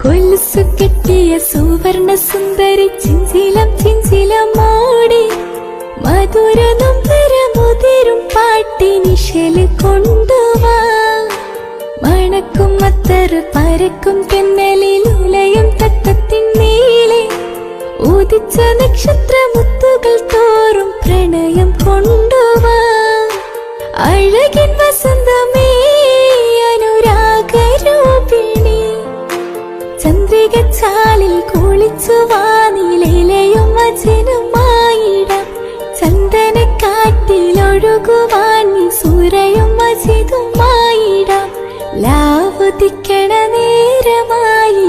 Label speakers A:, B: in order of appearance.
A: കൊലുസു കെട്ടിയ സുവർണ സുന്ദരി ചിഞ്ചിലം ചിഞ്ചിലം മോടി മധുര നൊമ്പരമുതിരും പാട്ടിനിശല് കൊണ്ടുവാ. മണക്കും അത്തറ് പരക്കും തെന്നലിൽ ഉലയും തട്ടത്തിൻ നീളെ ഉദിച്ച നക്ഷത്രമുത്തുകൾ തോറും പ്രണയം കൊണ്ടുവാ. അഴകിൻ വസന്തമേ അനുരാഗരൂപിണി ചന്ദ്രിക ചാലിൽ കുളിച്ചു വാനിലയും വചനമായിടാം. ചന്ദന കാറ്റിലൊഴുകുവാൻ സുരയും മജിതുമായിടാം. ലാവുദിക്കണ നേരമായി